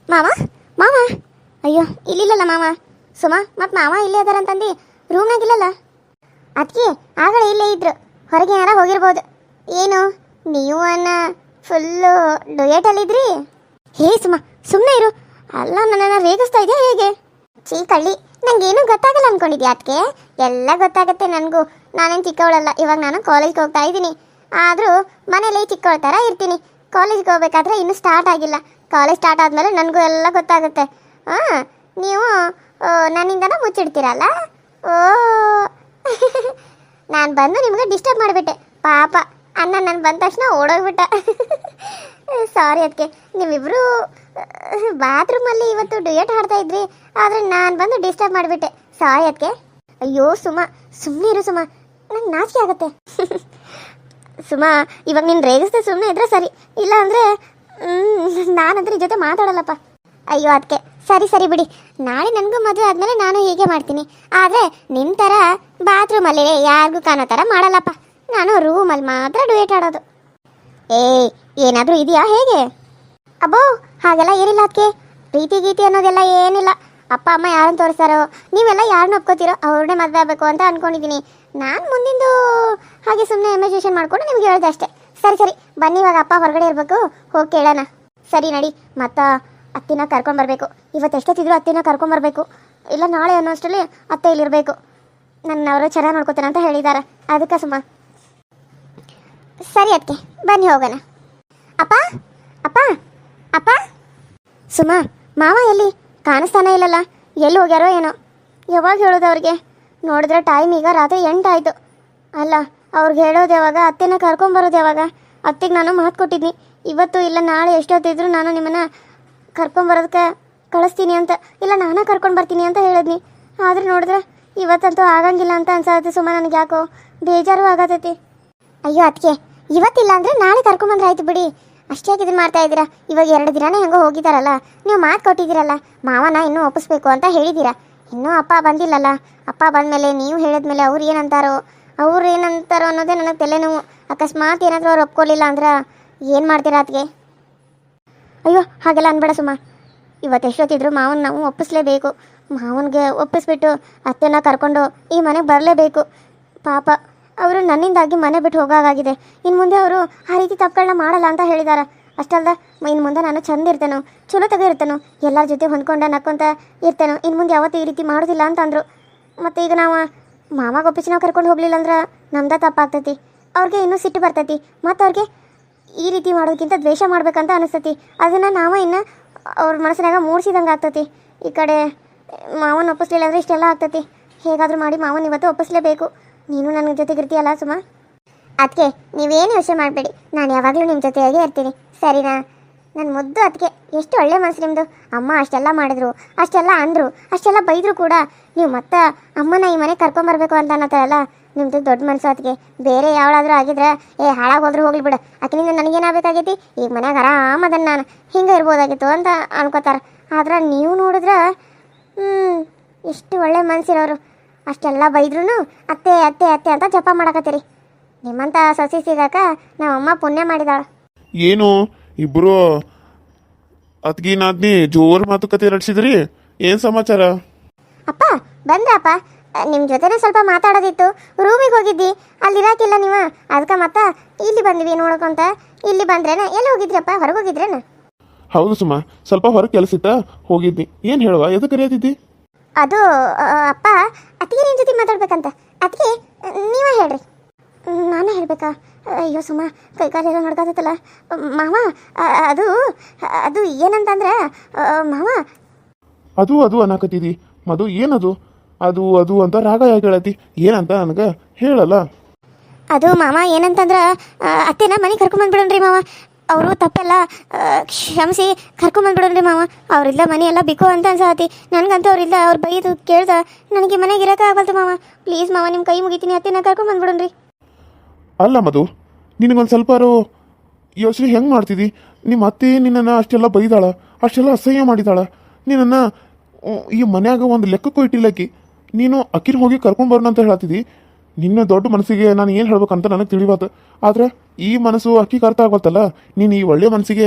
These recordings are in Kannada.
ಮಾವ ಮಾವ ಅಯ್ಯೋ ಇಲ್ಲಿಲ್ಲಲ್ಲ ಮಾವ. ಸುಮಾ ಮತ್ತು ಮಾವ ಇಲ್ಲೇ ಅದಾರಂತಂದು ರೂಮ್ನಾಗಿಲ್ಲಲ್ಲ. ಅದಕ್ಕೆ ಆಗಲೇ ಇಲ್ಲೇ ಇದ್ರು, ಹೊರಗೆ ಏನಾರ ಹೋಗಿರ್ಬೋದು. ಏನು ನೀವು ಅನ್ನ ಫುಲ್ಲು ಡೊಯೇಟಲ್ಲಿದ್ರಿ? ಹೇ ಸುಮಾ ಸುಮ್ಮನೆ ಇರು. ಅಲ್ಲ ನನ್ನನ್ನು ರೇಗಿಸ್ತಾ ಇದೆಯಾ ಹೇಗೆ? ಚೀ ಕಳ್ಳಿ, ನಂಗೇನು ಗೊತ್ತಾಗಲ್ಲ ಅಂದ್ಕೊಂಡಿದ್ಯಾ? ಅದಕ್ಕೆ ಎಲ್ಲ ಗೊತ್ತಾಗತ್ತೆ ನನಗೂ. ನಾನೇನು ಚಿಕ್ಕವಳಲ್ಲ, ಇವಾಗ ನಾನು ಕಾಲೇಜ್ಗೆ ಹೋಗ್ತಾ ಇದ್ದೀನಿ. ಆದರೂ ಮನೇಲಿ ಚಿಕ್ಕವಳ ಥರ ಇರ್ತೀನಿ. ಕಾಲೇಜ್ಗೆ ಹೋಗ್ಬೇಕಾದ್ರೆ ಇನ್ನೂ ಸ್ಟಾರ್ಟ್ ಆಗಿಲ್ಲ. ಕಾಲೇಜ್ ಸ್ಟಾರ್ಟ್ ಆದಮೇಲೆ ನನಗೂ ಎಲ್ಲ ಗೊತ್ತಾಗುತ್ತೆ. ಹಾಂ, ನೀವು ನನ್ನಿಂದನೂ ಮುಚ್ಚಿಡ್ತೀರಲ್ಲ. ಓ ನಾನು ಬಂದು ನಿಮಗೆ ಡಿಸ್ಟರ್ಬ್ ಮಾಡಿಬಿಟ್ಟೆ. ಪಾಪ ಅಣ್ಣ ನಾನು ಬಂದ ತಕ್ಷಣ ಓಡೋಗ್ಬಿಟ್ಟ. ಸಾರಿ ಅದಕ್ಕೆ. ನೀವಿಬ್ಬರು ಬಾತ್ರೂಮಲ್ಲಿ ಇವತ್ತು ಡುಯೆಟ್ ಹಾಡ್ತಾ ಇದ್ರಿ, ಆದರೆ ನಾನು ಬಂದು ಡಿಸ್ಟರ್ಬ್ ಮಾಡಿಬಿಟ್ಟೆ. ಸಾರಿ ಅದಕ್ಕೆ. ಅಯ್ಯೋ ಸುಮಾ ಸುಮ್ಮನೆ ಇರು ಸುಮಾ, ನಂಗೆ ನಾಚಿಕೆ ಆಗುತ್ತೆ. ಸುಮಾ ಇವಾಗ ನೀನು ರೇಗಿಸ್ದೆ ಸುಮ್ಮನೆ ಇದ್ರೆ ಸರಿ, ಇಲ್ಲ ಅಂದರೆ ನಾನಂದ್ರೆ ಈ ಜೊತೆ ಮಾತಾಡಲ್ಲಪ್ಪ. ಅಯ್ಯೋ ಅದಕ್ಕೆ ಸರಿ ಸರಿ ಬಿಡಿ. ನಾಳೆ ನನಗೂ ಮದುವೆ ಆದಮೇಲೆ ನಾನು ಹೀಗೆ ಮಾಡ್ತೀನಿ. ಆದರೆ ನಿನ್ನ ಥರ ಬಾತ್ರೂಮಲ್ಲಿ ಯಾರಿಗೂ ಕಾಣೋ ಥರ ಮಾಡಲ್ಲಪ್ಪ. ನಾನು ರೂಮಲ್ಲಿ ಮಾತ್ರ ಡುಯೆಟ್ ಆಡೋದು. ಏನಾದರೂ ಇದೆಯಾ ಹೇಗೆ? ಅಬ್ಬೋ ಹಾಗೆಲ್ಲ ಏನಿಲ್ಲ ಅದಕ್ಕೆ. ಪ್ರೀತಿ ಗೀತಿ ಅನ್ನೋದೆಲ್ಲ ಏನಿಲ್ಲ. ಅಪ್ಪ ಅಮ್ಮ ಯಾರನ್ನು ತೋರಿಸ್ತಾರೋ, ನೀವೆಲ್ಲ ಯಾರನ್ನ ಒಪ್ಕೋತೀರೋ ಅವ್ರನ್ನೇ ಮದುವೆ ಆಗಬೇಕು ಅಂತ ಅಂದ್ಕೊಂಡಿದ್ದೀನಿ. ನಾನು ಮುಂದಿಂದು ಹಾಗೆ ಸುಮ್ಮನೆ ಇಮ್ಯಾಜಿನೇಷನ್ ಮಾಡಿಕೊಂಡು ನಿಮ್ಗೆ ಹೇಳ್ದೆ ಅಷ್ಟೇ. ಸರಿ ಸರಿ ಬನ್ನಿ, ಇವಾಗ ಅಪ್ಪ ಹೊರಗಡೆ ಇರಬೇಕು, ಹೋಗಿ ಕೇಳೋಣ. ಸರಿ ನಡಿ. ಮತ್ತು ಅತ್ತಿನ ಕರ್ಕೊಂಬರ್ಬೇಕು. ಇವತ್ತು ಎಷ್ಟೊತ್ತಿದ್ರು ಅತ್ತಿನ ಕರ್ಕೊಂಬರ್ಬೇಕು, ಇಲ್ಲ ನಾಳೆ ಅನ್ನೋಷ್ಟರಲ್ಲಿ ಅತ್ತೆ ಇಲ್ಲಿರಬೇಕು. ನನ್ನವರು ಚೆನ್ನಾಗಿ ನೋಡ್ಕೋತಾನೆ ಅಂತ ಹೇಳಿದ್ದಾರೆ, ಅದಕ್ಕೆ ಸುಮ್ಮ. ಸರಿ ಅದಕ್ಕೆ ಬನ್ನಿ ಹೋಗೋಣ. ಅಪ್ಪ ಅಪ್ಪ ಅಪ್ಪ. ಸುಮಾ ಮಾವ ಎಲ್ಲಿ ಕಾಣಿಸ್ತಾನೆ ಇಲ್ಲಲ್ಲ, ಎಲ್ಲಿ ಹೋಗ್ಯಾರೋ ಏನೋ. ಯಾವಾಗ ಹೇಳೋದು ಅವ್ರಿಗೆ? ನೋಡಿದ್ರೆ ಟೈಮ್ ಈಗ ರಾತ್ರಿ 8 ಆಯಿತು. ಅಲ್ಲ ಅವ್ರಿಗೆ ಹೇಳೋದು ಯಾವಾಗ? ಅತ್ತೆನ ಕರ್ಕೊಂಬರೋದು ಯಾವಾಗ? ಅತ್ತೆಗೆ ನಾನು ಮಾತು ಕೊಟ್ಟಿದ್ನಿ, ಇವತ್ತು ಇಲ್ಲ ನಾಳೆ ಎಷ್ಟೊತ್ತಿದ್ರು ನಾನು ನಿಮ್ಮನ್ನು ಕರ್ಕೊಂಬರೋದಕ್ಕೆ ಕಳಿಸ್ತೀನಿ ಅಂತ, ಇಲ್ಲ ನಾನೇ ಕರ್ಕೊಂಡು ಬರ್ತೀನಿ ಅಂತ ಹೇಳಿದ್ನಿ. ಆದರೆ ನೋಡಿದ್ರೆ ಇವತ್ತಂತೂ ಆಗಂಗಿಲ್ಲ ಅಂತ ಅನ್ಸತ್ತೆ ಸುಮಾ. ನನಗೆ ಯಾಕೋ ಬೇಜಾರು ಆಗತೈತಿ. ಅಯ್ಯೋ ಅದಕ್ಕೆ ಇವತ್ತಿಲ್ಲ ಅಂದರೆ ನಾಳೆ ಕರ್ಕೊಂಬಂದ್ರೆ ಆಯ್ತು ಬಿಡಿ. ಅಷ್ಟೇ ಇದನ್ನು ಮಾಡ್ತಾ ಇದ್ದೀರಾ? ಇವಾಗ 2 ದಿನನೇ ಹೆಂಗೋ ಹೋಗಿದ್ದಾರಲ್ಲ, ನೀವು ಮಾತು ಕೊಟ್ಟಿದ್ದೀರಲ್ಲ ಮಾವನ ಇನ್ನೂ ಒಪ್ಪಿಸ್ಬೇಕು ಅಂತ ಹೇಳಿದ್ದೀರಾ. ಇನ್ನೂ ಅಪ್ಪ ಬಂದಿಲ್ಲಲ್ಲ. ಅಪ್ಪ ಬಂದಮೇಲೆ ನೀವು ಹೇಳಿದ್ಮೇಲೆ ಅವ್ರು ಏನಂತಾರೋ ಅನ್ನೋದೇ ನನಗೆ ತಲೆನೋವು. ಅಕಸ್ಮಾತ್ ಏನಾದರೂ ಅವ್ರು ಒಪ್ಕೊಳ್ಳಿಲ್ಲ ಅಂದ್ರೆ ಏನು ಮಾಡ್ತೀರಾ ಅದಕ್ಕೆ? ಅಯ್ಯೋ ಹಾಗೆಲ್ಲ ಅನ್ಬೇಡ ಸುಮ್ಮ. ಇವತ್ತು ಎಷ್ಟೊತ್ತಿದ್ರು ಮಾವನ ನಾವು ಒಪ್ಪಿಸ್ಲೇಬೇಕು. ಮಾವನಿಗೆ ಒಪ್ಪಿಸ್ಬಿಟ್ಟು ಅತ್ತೆನ ಕರ್ಕೊಂಡು ಈ ಮನೆಗೆ ಬರಲೇಬೇಕು. ಪಾಪ ಅವರು ನನ್ನಿಂದಾಗಿ ಮನೆ ಬಿಟ್ಟು ಹೋಗೋಗಾಗಿದೆ. ಇನ್ನು ಮುಂದೆ ಅವರು ಆ ರೀತಿ ತಪ್ಪುಗಳನ್ನ ಮಾಡಲ್ಲ ಅಂತ ಹೇಳಿದ್ದಾರೆ. ಅಷ್ಟಲ್ದ ಇನ್ನು ಮುಂದೆ ನಾನು ಚಂದ ಇರ್ತೇನೋ, ಚಲೋ ಇರ್ತೇನೋ, ಎಲ್ಲರ ಜೊತೆ ಹೊಂದ್ಕೊಂಡ ನಕ್ಕೊಂತ ಇರ್ತೇನೋ. ಇನ್ನು ಮುಂದೆ ಯಾವತ್ತೂ ಈ ರೀತಿ ಮಾಡೋದಿಲ್ಲ ಅಂತಂದರು. ಮತ್ತು ಈಗ ನಾವು ಮಾವಾಗ ಒಪ್ಪಿಸಿ ನಾವು ಕರ್ಕೊಂಡು ಹೋಗಲಿಲ್ಲ ಅಂದ್ರೆ ನಮ್ದು ತಪ್ಪಾಗ್ತೈತಿ. ಅವ್ರಿಗೆ ಇನ್ನೂ ಸಿಟ್ಟು ಬರ್ತೈತಿ. ಮತ್ತು ಅವ್ರಿಗೆ ಈ ರೀತಿ ಮಾಡೋದಕ್ಕಿಂತ ದ್ವೇಷ ಮಾಡ್ಬೇಕಂತ ಅನಿಸ್ತೈತಿ. ಅದನ್ನು ನಾವು ಇನ್ನು ಅವ್ರ ಮನಸ್ಸಿನಾಗ ಮೂಡಿಸಿದಂಗೆ ಆಗ್ತೈತಿ. ಈ ಕಡೆ ಮಾವನ ಒಪ್ಪಿಸ್ಲಿಲ್ಲ ಅಂದರೆ ಇಷ್ಟೆಲ್ಲ ಆಗ್ತೈತಿ. ಹೇಗಾದರೂ ಮಾಡಿ ಮಾವನ ಇವತ್ತು ಒಪ್ಪಿಸ್ಲೇಬೇಕು. ನೀನು ನನ್ನ ಜೊತೆಗೆ ಇರ್ತೀಯಲ್ಲ ಸುಮಾ. ಅದಕ್ಕೆ ನೀವೇನು ಯೋಚನೆ ಮಾಡಬೇಡಿ, ನಾನು ಯಾವಾಗಲೂ ನಿಮ್ಮ ಜೊತೆಯಾಗೇ ಇರ್ತೀನಿ, ಸರಿನಾ? ನನ್ನ ಮುದ್ದು ಅದಕ್ಕೆ ಎಷ್ಟು ಒಳ್ಳೆ ಮನಸ್ಸು ನಿಮ್ಮದು. ಅಮ್ಮ ಅಷ್ಟೆಲ್ಲ ಮಾಡಿದ್ರು, ಅಷ್ಟೆಲ್ಲ ಅಂದರು, ಅಷ್ಟೆಲ್ಲ ಬೈದರು ಕೂಡ ನೀವು ಮತ್ತೆ ಅಮ್ಮನ ಈ ಮನೆಗೆ ಕರ್ಕೊಂಬರ್ಬೇಕು ಅಂತ ಅನ್ನತ್ತಾರಲ್ಲ, ನಿಮ್ಮದು ದೊಡ್ಡ ಮನಸ್ಸು. ಅದಕ್ಕೆ ಬೇರೆ ಯಾವಳಾದರೂ ಆಗಿದ್ರೆ ಹಾಳಾಗಿ ಹೋದ್ರೂ ಹೋಗ್ಲಿ ಬಿಡು, ಆಕಿನಿಂದ ನನಗೇನಾಗಬೇಕಾಗೈತಿ? ಈಗ ಮನ್ಯಾಗ ಆರಾಮದನ್ನು ನಾನು ಹಿಂಗೆ ಇರ್ಬೋದಾಗಿತ್ತು ಅಂತ ಅನ್ಕೋತಾರೆ. ಆದ್ರೆ ನೀವು ನೋಡಿದ್ರೆ ಎಷ್ಟು ಒಳ್ಳೆ ಮನಸ್ಸಿರೋರು. ಅಷ್ಟೆಲ್ಲ ಬೈದ್ರೂ ಅತ್ತೆ ಅತ್ತೆ ಅತ್ತೆ ಅಂತ ಜಪ ಮಾಡಕತ್ತೀರಿ. ನಿಮ್ಮಂಥ ಸೊಸಿ ಸಿಗಾಕ ನಮ್ಮಮ್ಮ ಪುಣ್ಯ ಮಾಡಿದಾಳ. ಏನು ಇಬ್ಬರು ಅತ್ಗಿ ನಾದ್ನಿ ಜೋರು ಮಾತುಕತೆ ನಡೆಸಿದ್ರಿ? ಏನು ಸಮಾಚಾರ? ಅಪ್ಪ ಬಂದ್ರಪ್ಪ, ನಿಮ್ಮ ಜೊತೆನೇ ಸ್ವಲ್ಪ ಮಾತಾಡೋದಿತ್ತು. ರೂಮಿಗೆ ಹೋಗಿದ್ದಿ, ಅಲ್ಲಿರಾಕಿಲ್ಲ ನೀವು, ಅದಕ್ಕೆ ಮತ್ತೆ ಇಲ್ಲಿ ಬಂದ್ವಿ ನೋಡ್ಕೊಂತ. ಇಲ್ಲಿ ಬಂದ್ರೇನ? ಎಲ್ಲಿ ಹೋಗಿದ್ರಪ್ಪ? ಹೊರಗೆ ಹೋಗಿದ್ರೇನ? ಹೌದು ಸುಮ್ಮ, ಸ್ವಲ್ಪ ಹೊರಗೆ ಕೆಲಸಿತ್ತ ಹೋಗಿದ್ನಿ. ಏನು ಹೇಳುವ, ಎದಕ್ಕೆ ಕರೆಯತ್ತಿದ್ದಿ? ಅದು ಅಪ್ಪ ಅತ್ತಿಗೆ ನಿಮ್ಮ ಜೊತೆ ಮಾತಾಡ್ಬೇಕಂತ. ಅದಕ್ಕೆ ನೀವೇ ಹೇಳ್ರಿ. ನಾನೇ ಹೇಳ್ಬೇಕಾ? ಅಯ್ಯೋ ಸುಮ್ಮ, ಕೈಕಾಲೆಲ್ಲ ನಡ್ಕೊತೈತಲ್ಲ ಮಾವ. ಅದು ಅದು ಏನಂತಂದ್ರೆ ಮಾವ, ಅದು ಅದು ಅನ್ನಕತ್ತಿದ್ದಿ ಮಧು. ಏನದು ಅದು ಅದು ಅಂತ ರಾಗ ಯಾಕೆ ಹೇಳತ್ತಿ? ಏನಂತ ನನಗೆ ಹೇಳಲ್ಲ. ಅದು ಮಾವ ಏನಂತಂದ್ರೆ ಅತ್ತೆನ ಮನೆಗೆ ಕರ್ಕೊಂಬಂದ್ಬಿಡೋಣ್ರಿ ಮಾವ. ಅವರು ತಪ್ಪೆಲ್ಲ ಕ್ಷಮಿಸಿ ಕರ್ಕೊಂಬಂದ್ಬಿಡೋಣ್ರಿ ಮಾವ. ಅವರಿಲ್ಲ ಮನೆಯೆಲ್ಲ ಬಿಕೋ ಅಂತ ಅನ್ಸತಿ ನನಗಂತೂ. ಅವರಿಲ್ಲ ಅವ್ರು ಬೈದು ಕೇಳ್ದ ನನಗೆ ಮನೆಗೆ ಇರೋಕೆ ಆಗಲ್ತು ಮಾವ. ಪ್ಲೀಸ್ ಮಾವ, ನಿಮ್ಮ ಕೈ ಮುಗಿತೀನಿ, ಅತ್ತೆನ ಕರ್ಕೊಂಬಂದ್ಬಿಡೋಣ್ರಿ. ಅಲ್ಲ ಮಧು, ನಿನಗೊಂದು ಸ್ವಲ್ಪ ಯೋಚನೆ ಹೆಂಗೆ ಮಾಡ್ತಿದ್ದಿ? ನಿಮ್ಮ ಅತ್ತೆ ನಿನ್ನನ್ನು ಅಷ್ಟೆಲ್ಲ ಬೈದಾಳ, ಅಷ್ಟೆಲ್ಲ ಅಸಹ್ಯ ಮಾಡಿದಾಳ. ನಿನ್ನನ್ನು ಈ ಮನ್ಯಾಗ ಒಂದು ಲೆಕ್ಕಕ್ಕೂ ಇಟ್ಟಿಲ್ಲಕ್ಕಿ. ನೀನು ಅಕ್ಕಿನ ಹೋಗಿ ಕರ್ಕೊಂಬರೋಣ ಅಂತ ಹೇಳ್ತಿದ್ದಿ. ನಿನ್ನ ದೊಡ್ಡ ಮನಸ್ಸಿಗೆ ನಾನು ಏನು ಹೇಳ್ಬೇಕಂತ ನನಗೆ ತಿಳಿಬಾತು. ಆದರೆ ಈ ಮನಸ್ಸು ಅಕ್ಕಿಗೆ ಅರ್ಥ ಆಗೋತ್ತಲ್ಲ. ನೀನು ಈ ಒಳ್ಳೆ ಮನಸ್ಸಿಗೆ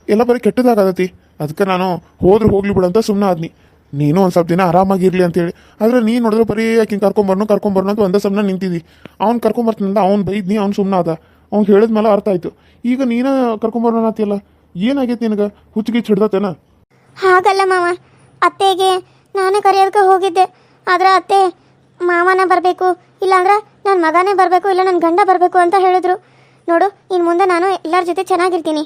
ಎಲ್ಲ ಬರೀ ಕೆಟ್ಟದಾಗತ್ತೈತಿ. ಅದಕ್ಕೆ ನಾನು ಹೋದ್ರೆ ಹೋಗ್ಲಿ ಬಿಡಂತ ಸುಮ್ಮನೆ ಆದ್ನಿ. ನೀನು ಒಂದು ಸ್ವಲ್ಪ ದಿನ ಆರಾಮಾಗಿರ್ಲಿ ಅಂತೇಳಿ. ಆದ್ರೆ ನೀನು ನೋಡಿದ್ರೆ ಬರೀ ಆಕಿನ ಕರ್ಕೊಂಬರ್ನು ಅಂತ ಒಂದೇ ಸಮನ ನಿಂತಿದ್ದಿ. ಅವ್ನು ಕರ್ಕೊಂಬರ್ತಾನಂದ ಅವ್ನು ಬೈದ್ನಿ, ಅವ್ನು ಸುಮ್ಮನೆ ಆದ. ಅವ್ನು ಹೇಳಿದ್ಮೇಲೆ ಅರ್ಥ ಆಯ್ತು. ಈಗ ನೀನ ಕರ್ಕೊಂಬರೋಣ ಅಂತೀಯಲ್ಲ, ಏನಾಗೈತಿ ನಿನಗೆ? ಹುಚ್ಚಿಗೆ ಹಿಡ್ದತೇನ? ಹಾಗಲ್ಲ ಮಾವ, ಅತ್ತೆಗೆ ನಾನೇ ಕರೆಯೋದಕ್ಕೆ ಹೋಗಿದ್ದೆ. ಆದ್ರೆ ಅತ್ತೆ ಮಾವನ ಬರಬೇಕು, ಇಲ್ಲಾಂದ್ರೆ ನನ್ನ ಮಗನೇ ಬರಬೇಕು, ಇಲ್ಲ ನನ್ನ ಗಂಡ ಬರಬೇಕು ಅಂತ ಹೇಳಿದ್ರು. ನೋಡು, ಇನ್ನು ಮುಂದೆ ನಾನು ಎಲ್ಲರ ಜೊತೆ ಚೆನ್ನಾಗಿರ್ತೀನಿ,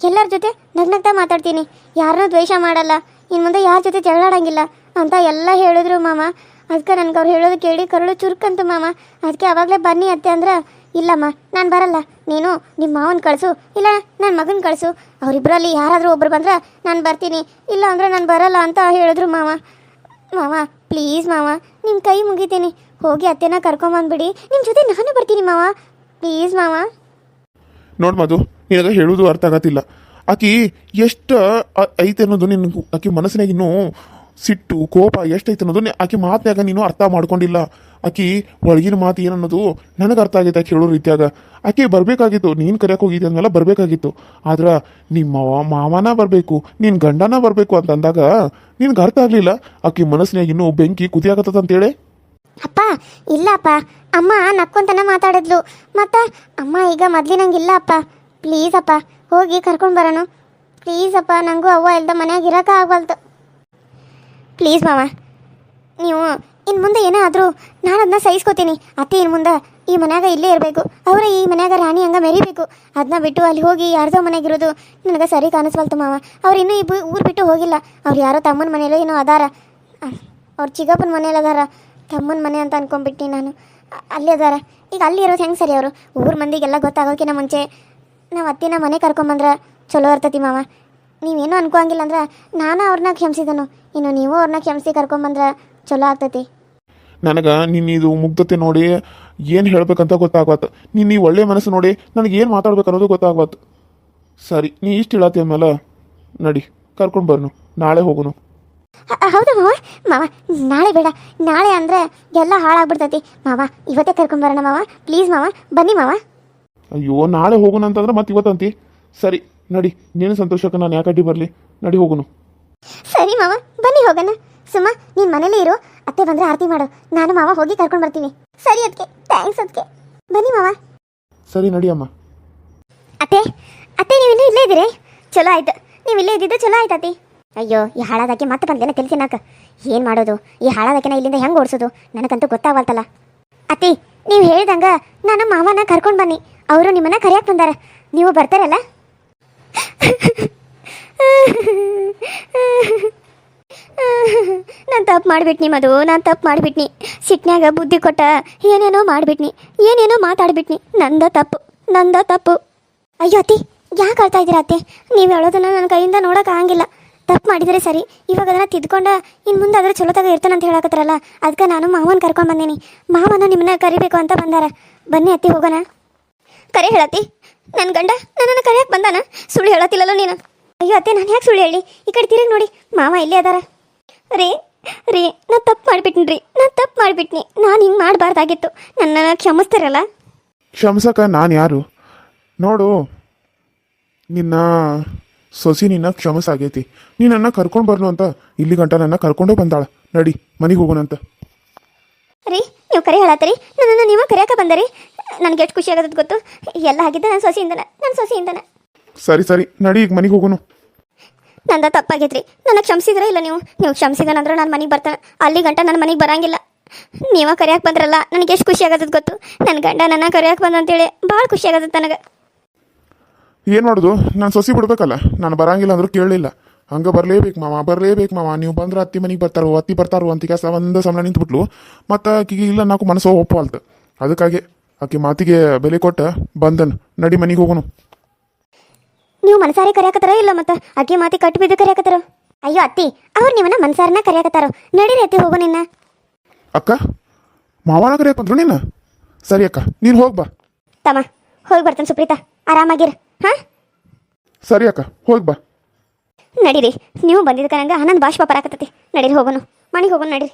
ಎಲ್ಲರ ಜೊತೆ ನಗ್ನಗ್ತಾ ಮಾತಾಡ್ತೀನಿ, ಯಾರನ್ನೂ ದ್ವೇಷ ಮಾಡಲ್ಲ, ಇನ್ನು ಮುಂದೆ ಯಾರ ಜೊತೆ ಜಗಳಾಡಂಗಿಲ್ಲ ಅಂತ ಎಲ್ಲ ಹೇಳಿದ್ರು ಮಾಮ. ಅದಕ್ಕೆ ನನಗೆ ಅವ್ರು ಹೇಳೋದು ಕೇಳಿ ಕರುಳು ಚುರುಕಂತು ಮಾಮ. ಅದಕ್ಕೆ ಆವಾಗಲೇ ಬನ್ನಿ ಅತ್ತೆ ಅಂದ್ರೆ, ಇಲ್ಲಮ್ಮ ನಾನು ಬರಲ್ಲ, ನೀನು ನಿಮ್ಮ ಮಾವನ ಕಳಿಸು, ಇಲ್ಲ ನನ್ನ ಮಗನ ಕಳಿಸು, ಅವರಿಬ್ಬರಲ್ಲಿ ಯಾರಾದರೂ ಒಬ್ರು ಬಂದ್ರೆ ನಾನು ಬರ್ತೀನಿ, ಇಲ್ಲ ಅಂದರೆ ನಾನು ಬರಲ್ಲ ಅಂತ ಹೇಳಿದ್ರು ಮಾವ. ಮಾವ ಪ್ಲೀಸ್ ಮಾವ, ನಿಮ್ಮ ಕೈ ಮುಗಿತೀನಿ, ಹೋಗಿ ಅತ್ತೆನ ಕರ್ಕೊಂಬಂದ್ಬಿಡಿ, ನಿಮ್ಮ ಜೊತೆ ನಾನು ಬರ್ತೀನಿ ಮಾವ, ಪ್ಲೀಸ್ ಮಾವ. ನೋಡ್ ಮಧು, ನಿನಗೆ ಹೇಳುವುದು ಅರ್ಥ ಆಗತ್ತಿಲ್ಲ. ಆಕಿ ಎಷ್ಟು ಐತೆ ಅನ್ನೋದು ನಿನ್ನ, ಆಕಿ ಮನಸ್ಸಿನಾಗ ಇನ್ನೂ ಸಿಟ್ಟು ಕೋಪ ಎಷ್ಟೈತೆ ಅನ್ನೋದು ಆಕಿ ಮಾತಿನಾಗ ನೀನು ಅರ್ಥ ಮಾಡ್ಕೊಂಡಿಲ್ಲ. ಆಕಿ ಒಳಗಿನ ಮಾತು ಏನನ್ನೋದು ನನಗೆ ಅರ್ಥ ಆಗೈತೆ. ಆಕೆ ಹೇಳೋ ರೀತಿಯಾಗ ಆಕೆ ಬರಬೇಕಾಗಿತ್ತು, ನೀನು ಕರೆಯೋಕೆ ಹೋಗಿದ್ದೆ ಅಂದಮೇಲೆ ಬರಬೇಕಾಗಿತ್ತು. ಆದ್ರೆ ನಿಮ್ಮ ಮಾವನ ಬರಬೇಕು, ನಿನ್ನ ಗಂಡನ ಬರಬೇಕು ಅಂತಂದಾಗ ನಿನ್ಗೆ ಅರ್ಥ ಆಗಲಿಲ್ಲ. ಆಕಿ ಮನಸ್ಸಿನಾಗ ಇನ್ನೂ ಬೆಂಕಿ ಕುದಿಯಾಕತ್ತದ ಅಂತೇಳಿ. ಅಪ್ಪ ಇಲ್ಲಪ್ಪ, ಅಮ್ಮ ನಕ್ಕೊಂತನ ಮಾತಾಡಿದ್ಲು, ಮತ್ತು ಅಮ್ಮ ಈಗ ಮೊದಲಿನಂಗಿಲ್ಲ ಅಪ್ಪ, ಪ್ಲೀಸ್ ಅಪ್ಪ ಹೋಗಿ ಕರ್ಕೊಂಡು ಬರೋಣ, ಪ್ಲೀಸ್ ಅಪ್ಪ, ನನಗೂ ಅವ್ವ ಇಲ್ದ ಮನ್ಯಾಗ ಇರೋಕೆ ಆಗವಲ್ತು, ಪ್ಲೀಸ್ ಮಾವ. ನೀವು ಇನ್ನು ಮುಂದೆ ಏನೇ ಆದರೂ ನಾನು ಅದನ್ನ ಸಹಿಸ್ಕೋತೀನಿ. ಅತ್ತೆ ಇನ್ನು ಮುಂದೆ ಈ ಮನ್ಯಾಗ ಇಲ್ಲೇ ಇರಬೇಕು, ಅವರ ಈ ಮನ್ಯಾಗ ರಾಣಿ ಹಂಗೆ ಮೆರಿಬೇಕು. ಅದನ್ನ ಬಿಟ್ಟು ಅಲ್ಲಿ ಹೋಗಿ ಯಾರ್ದೋ ಮನೆಗಿರೋದು ನನಗೆ ಸರಿ ಕಾಣಿಸ್ವಲ್ತು ಮಾವ. ಅವ್ರು ಇನ್ನೂ ಈ ಊರು ಬಿಟ್ಟು ಹೋಗಿಲ್ಲ, ಅವ್ರು ಯಾರೋ ತಮ್ಮನ ಮನೇಲೋ ಏನೋ ಅದಾರ, ಅವ್ರು ಚಿಕ್ಕಪ್ಪನ ಮನೇಲಿ ಅದಾರ, ತಮ್ಮನ ಮನೆ ಅಂತ ಅನ್ಕೊಂಡ್ಬಿಟ್ಟು ನಾನು. ಅಲ್ಲಿ ಅದಾರ, ಈಗ ಅಲ್ಲಿ ಇರೋದು ಹೆಂಗೆ ಸರಿ? ಅವರು ಊರ ಮಂದಿಗೆಲ್ಲ ಗೊತ್ತಾಗೋಕ್ಕಿಂತ ಮುಂಚೆ ನಾವು ಅತ್ತಿನ ಮನೆ ಕರ್ಕೊಂಬಂದ್ರೆ ಚಲೋ ಇರ್ತತಿ ಮಾವ. ನೀವೇನು ಅನ್ಕೋಂಗಿಲ್ಲ ಅಂದ್ರೆ ನಾನು ಅವ್ರನ್ನ ಕ್ಷಮಿಸಿದನು, ಇನ್ನು ನೀವು ಅವ್ರನ್ನ ಕ್ಷಮಿಸಿ ಕರ್ಕೊಂಬಂದ್ರೆ ಚಲೋ ಆಗ್ತತಿ. ನನಗೆ ನೀನು ಇದು ಮುಗ್ಧತೆ ನೋಡಿ ಏನು ಹೇಳ್ಬೇಕಂತ ಗೊತ್ತಾಗ್ವತ್ತು. ನೀನು ಈ ಒಳ್ಳೆ ಮನಸ್ಸು ನೋಡಿ ನನಗೆ ಏನು ಮಾತಾಡ್ಬೇಕು ಅನ್ನೋದು ಗೊತ್ತಾಗ್ವತ್ತು. ಸರಿ, ನೀ ಇಷ್ಟು ಹೇಳತ್ತಿ ಆಮೇಲೆ ನಡಿ ಕರ್ಕೊಂಡು ಬರ್ನು, ನಾಳೆ ಹೋಗೋನು. ಹೌದಾ ಮಾವ? ಮಾವ ನಾಳೆ ಬೇಡ, ನಾಳೆ ಅಂದರೆ ಎಲ್ಲ ಹಾಳಾಗ್ಬಿಡ್ತೈತಿ ಮಾವ, ಇವತ್ತೇ ಕರ್ಕೊಂಬರೋಣ ಮಾವ, ಪ್ಲೀಸ್ ಮಾವ, ಬನ್ನಿ ಮಾವ. ಅಯ್ಯೋ, ನಾಳೆ ಹೋಗೋಣ ಅಂತಂದ್ರೆ ಮತ್ತೆ ಇವತ್ತಂತಿ. ಸರಿ ನಡಿ, ನೀನು ಸಂತೋಷಕ್ಕೆ ನಾನು ಯಾಕೆ ಅಡ್ಡಿ ಬರಲಿ, ನಡಿ ಹೋಗೋನು. ಸರಿ ಮಾವ, ಬನ್ನಿ ಹೋಗೋಣ. ಸುಮ್ಮ ನೀನು ಮನೇಲೇ ಇರು, ಅತ್ತೆ ಬಂದರೆ ಆರತಿ ಮಾಡು, ನಾನು ಮಾವ ಹೋಗಿ ಕರ್ಕೊಂಡು ಬರ್ತೀನಿ. ಸರಿ ಅದಕ್ಕೆ, ಥ್ಯಾಂಕ್ಸ್ ಅದಕ್ಕೆ, ಬನ್ನಿ ಮಾವ. ಸರಿ ನಡಿ ಅಮ್ಮ. ಅತ್ತೆ ಅತ್ತೆ ನೀವು ಇನ್ನೂ ಇಲ್ಲೇ ಇದ್ದೀರಿ? ಚಲೋ ಆಯ್ತು, ನೀವು ಇಲ್ಲೇ ಇದ್ದಿದ್ದು ಚಲೋ ಆಯ್ತು ಅತ್ತಿ. ಅಯ್ಯೋ, ಈ ಹಾಳಾದಕ್ಕೆ ಮತ್ತೆ ಬಂದೇನ ತಿಳಿಸಿ ನಾಕ, ಏನು ಮಾಡೋದು? ಈ ಹಾಳಾದಕ್ಕೆ ಇಲ್ಲಿಂದ ಹೆಂಗೆ ಓಡಿಸೋದು ನನಗಂತೂ ಗೊತ್ತಾಗಲ್ತಲ್ಲ. ಅತ್ತಿ ನೀವು ಹೇಳ್ದಂಗೆ ನಾನು ಮಾವನ ಕರ್ಕೊಂಡು ಬನ್ನಿ, ಅವರು ನಿಮ್ಮನ್ನ ಕರೆಯಕ್ಕೆ ಬಂದಾರ, ನೀವು ಬರ್ತಾರಲ್ಲ? ನಾನು ತಪ್ಪು ಮಾಡಿಬಿಟ್ನಿ ಮಧು, ನಾನು ತಪ್ಪು ಮಾಡಿಬಿಟ್ನಿ, ಸಿಟ್ನ್ಯಾಗ ಬುದ್ಧಿ ಕೊಟ್ಟ ಏನೇನೋ ಮಾಡಿಬಿಟ್ನಿ, ಏನೇನೋ ಮಾತಾಡ್ಬಿಟ್ನಿ, ನಂದ ತಪ್ಪು. ಅಯ್ಯೋ ಅತ್ತಿ, ಯಾಕೆ ಅಳ್ತಾ ಇದ್ದೀರಾ ಅತ್ತಿ? ನೀವು ಹೇಳೋದನ್ನ ನನ್ನ ಕೈಯಿಂದ ನೋಡೋಕೆ ಆಗಂಗಿಲ್ಲ. ತಪ್ಪು ಮಾಡಿದರೆ ಸರಿ, ಇವಾಗ ಅದನ್ನು ತಿದ್ಕೊಂಡು ಇನ್ನು ಮುಂದೆ ಅದರ ಚಲೋತಾಗ ಇರ್ತಾನಂತ ಹೇಳಕತ್ತಾರಲ್ಲ, ಅದಕ್ಕೆ ನಾನು ಮಾವನ ಕರ್ಕೊಂಡು ಬಂದೀನಿ. ಮಾವನ ನಿಮ್ಮನ್ನ ಕರಿಬೇಕು ಅಂತ ಬಂದಾರ. ಬನ್ನಿ ಅತ್ತಿ ಹೋಗೋಣ. ಕರೆ ಹೇಳತ್ತಿ, ನನ್ನ ಗಂಡ ನನ್ನನ್ನು ಕರೆಯಕ್ಕೆ ಬಂದಾನ, ಸುಳ್ಳು ಹೇಳತ್ತಿಲ್ಲಲ್ಲೋ ನೀನು? ಅಯ್ಯೋ ಅತ್ತೆ, ನಾನು ಯಾಕೆ ಸುಳ್ಳು ಹೇಳಿ? ಈ ಕಡೆ ತಿರುಗಿ ನೋಡಿ, ಮಾವ ಇಲ್ಲೇ ಅದಾರ. ರೀ ನಾನು ತಪ್ಪು ಮಾಡಿಬಿಟ್ನಿ, ನಾನು ಹಿಂಗೆ ಮಾಡಬಾರ್ದಾಗಿತ್ತು, ನನ್ನನ್ನು ಕ್ಷಮಿಸ್ತಾರಲ್ಲ? ಕ್ಷಮಿಸಕ ನಾನು ಯಾರು? ನೋಡು, ನಿನ್ನ ಸೊಸಿ ನಿನ್ನ ಕ್ಷಮಿಸಾಗೈತಿ, ನೀ ನನ್ನ ಕರ್ಕೊಂಡು ಬರ್ನು ಅಂತ ಇಲ್ಲಿ ಗಂಟ ನನ್ನ ಕರ್ಕೊಂಡೇ ಬಂದಾಳ. ನಡಿ ಮನೆಗೆ ಹೋಗೋಣಂತ. ರೀ ನೀವು ಕರೆ ಹೇಳತ್ತೀರಿ, ನನ್ನನ್ನು ನೀವು ಕರೆಯಕ್ಕೆ ಬಂದರಿ, ನನಗೆ ಎಷ್ಟು ಖುಷಿ ಆಗೋದು ಗೊತ್ತು. ಎಲ್ಲ ಆಗಿದ್ದ ನನ್ನ ಸೊಸೆಯಿಂದನ. ಸರಿ ನಡಿ, ಈಗ ಮನೆಗೆ ಹೋಗೋನು. ನಂದ ತಪ್ಪಾಗೈತ್ರಿ, ನನಗೆ ಕ್ಷಮಿಸಿದ್ರೆ ಇಲ್ಲ? ನೀವು ಕ್ಷಮಿಸಿದನಂದ್ರೆ ನಾನು ಮನೆಗೆ ಬರ್ತಾನೆ, ಅಲ್ಲಿ ಗಂಟ ನನ್ನ ಮನೆಗೆ ಬರಂಗಿಲ್ಲ. ನೀವ ಕರೆಯಕ್ಕೆ ಬಂದ್ರಲ್ಲ, ನನಗೆ ಎಷ್ಟು ಖುಷಿ ಆಗೋದು ಗೊತ್ತು. ನನ್ನ ಗಂಡ ನನ್ನ ಕರೆಯಕ್ಕೆ ಬಂದಂತೇಳಿ ಭಾಳ ಖುಷಿ ಆಗೋದು ನನಗೆ. ಏನು ಮಾಡೋದು, ನಾನು ಸೊಸಿ ಬಿಡ್ಬೇಕಲ್ಲ, ನಾನು ಬರಂಗಿಲ್ಲ ಅಂದ್ರೂ ಕೇಳಲಿಲ್ಲ. ಹಂಗೆ ಬರಲೇಬೇಕು ಮಾವ, ನೀವು ಬಂದ್ರೆ ಅತ್ತಿ ಮನೆಗೆ ಬರ್ತಾರೋ ಅಂತ ಕೆಲಸ ಒಂದು ಸಮಯ ನಿಂತ್ಬಿಟ್ಲು. ಮತ್ತು ಆಕಿಗೆ ಇಲ್ಲ ನಾಲ್ಕು ಮನಸ್ಸು ಒಪ್ಪಲ್ತು, ಅದಕ್ಕಾಗಿ ಆಕೆ ಮಾತಿಗೆ ಬೆಲೆ ಕೊಟ್ಟ ಬಂದನು. ನಡಿ ಮನೆಗೆ ಹೋಗೋನು. ನೀವು ಮನಸಾರಿ ಕರೆಯಕತ್ತಾರೋ ಇಲ್ಲ, ಮತ್ತು ಆಕೆ ಮಾತಿ ಕಟ್ಟು ಬಿದ್ದು ಕರೆಯಕತ್ತಾರೋ? ಅಯ್ಯೋ ಅತ್ತಿ, ಅವ್ರು ನಿಮ್ಮನ್ನ ಮನಸಾರನ್ನ ಕರೆಯಕತ್ತಾರೋ, ನಡೀರಿ ಅತ್ತಿ ಹೋಗೋ. ನಿನ್ನ ಅಕ್ಕ ಮಾವನ ಕರೆಯಕ್ಕೆ ಬಂದ್ರು ನಿನ್ನ? ಸರಿ ಅಕ್ಕ, ನೀನು ಹೋಗ್ಬಾ. ತಮ್ಮ ಹೋಗಿ ಬರ್ತಾನೆ ಸುಪ್ರೀತಾ, ಆರಾಮಾಗಿರ. ಹಾಂ ಸರಿ ಅಕ್ಕ, ಹೋಗ್ಬಾ. ನಡೀರಿ, ನೀವು ಬಂದಿದ್ದಕ್ಕೆ ನಂಗೆ ಆನಂದ ಬಾಷ್ಪ ಬರಾಕತ್ತೈತಿ. ನಡೀರಿ ಹೋಗೋನು, ಮನೆಗೆ ಹೋಗೋಣ ನಡೀರಿ.